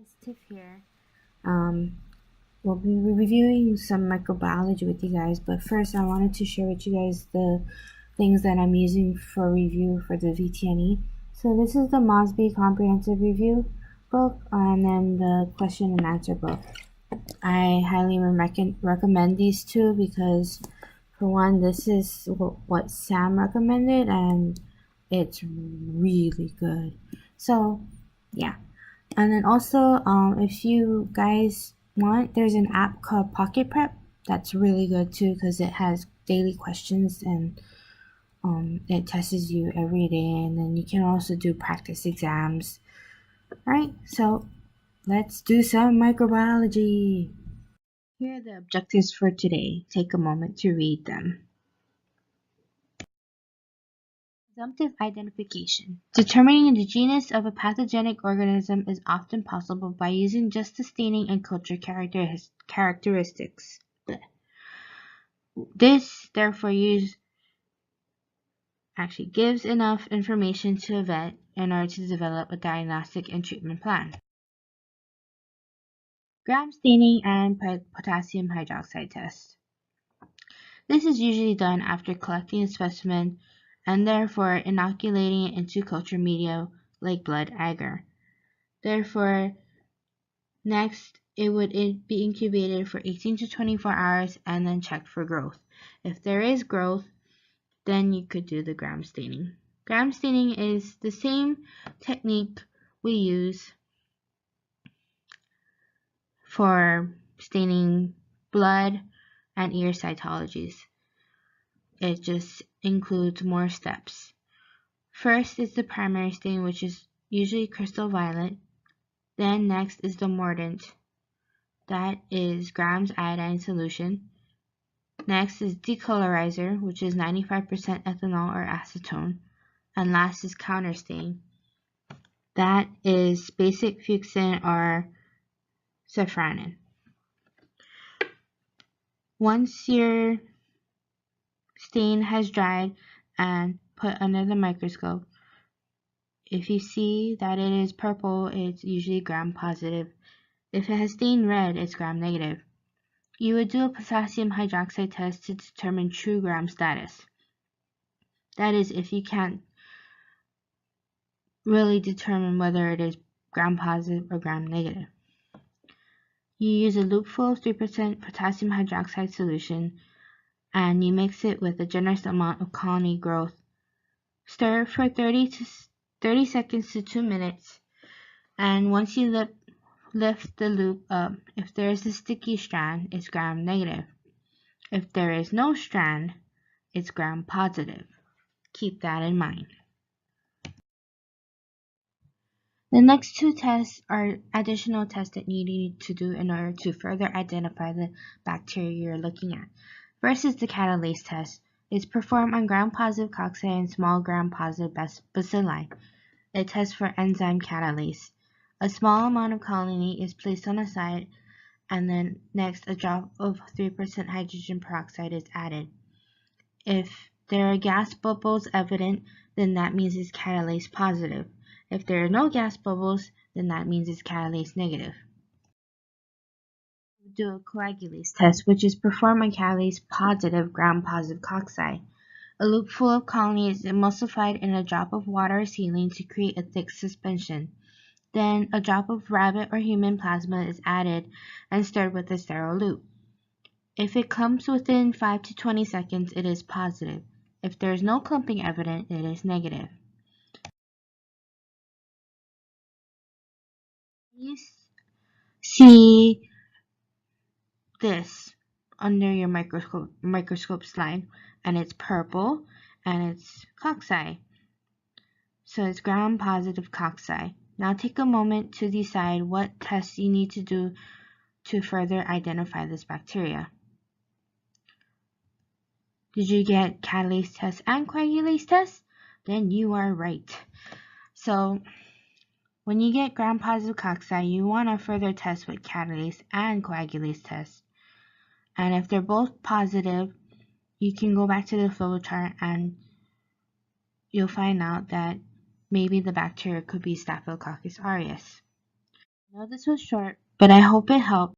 It's Tiff here. We'll be reviewing some microbiology with you guys, but first I wanted to share with you guys the things that I'm using for review for the VTNE. So this is the Mosby Comprehensive Review book and then the question and answer book. I highly recommend these two because, for one, this is what Sam recommended and it's really good. So, yeah. And then also, if you guys want, there's an app called Pocket Prep that's really good too because it has daily questions and it tests you every day, and then you can also do practice exams. Alright, so let's do some microbiology. Here are the objectives for today. Take a moment to read them. Presumptive identification. Determining the genus of a pathogenic organism is often possible by using just the staining and culture characteristics. This, therefore, gives enough information to a vet in order to develop a diagnostic and treatment plan. Gram staining and potassium hydroxide test. This is usually done after collecting a specimen and therefore inoculating it into culture media like blood agar. Therefore, next, it would be incubated for 18 to 24 hours and then checked for growth. If there is growth, then you could do the gram staining. Gram staining is the same technique we use for staining blood and ear cytologies. It just includes more steps. First is the primary stain, which is usually crystal violet. Then next is the mordant. That is grams iodine solution. Next is decolorizer, which is 95% ethanol or acetone. And last is counterstain. That is basic fuchsin or safranin. Once your stain has dried and put under the microscope, if you see that it is purple, it's usually gram positive. If it has stained red, it's gram negative. You would do a potassium hydroxide test to determine true gram status. That is, if you can't really determine whether it is gram positive or gram negative. You use a loop full of 3% potassium hydroxide solution and you mix it with a generous amount of colony growth. Stir for 30 seconds to 2 minutes, and once you lift the loop up, if there is a sticky strand, it's gram negative. If there is no strand, it's gram positive. Keep that in mind. The next two tests are additional tests that you need to do in order to further identify the bacteria you're looking at. First is the catalase test. It's performed on gram-positive cocci and small gram-positive bacilli. It tests for enzyme catalase. A small amount of colony is placed on the side, and then next a drop of 3% hydrogen peroxide is added. If there are gas bubbles evident, then that means it's catalase positive. If there are no gas bubbles, then that means it's catalase negative. Do a coagulase test, which is performed on catalase positive gram-positive cocci. A loop full of colony is emulsified in a drop of water or saline to create a thick suspension. Then a drop of rabbit or human plasma is added and stirred with a sterile loop. If it comes within 5 to 20 seconds, it is positive. If there is no clumping evident, it is negative. You see this under your microscope slide, and it's purple and it's cocci. So it's gram positive cocci. Now take a moment to decide what tests you need to do to further identify this bacteria. Did you get catalase test and coagulase test? Then you are right. So when you get gram positive cocci, you want to further test with catalase and coagulase tests. And if they're both positive, you can go back to the flow chart and you'll find out that maybe the bacteria could be Staphylococcus aureus. I know this was short, but I hope it helped.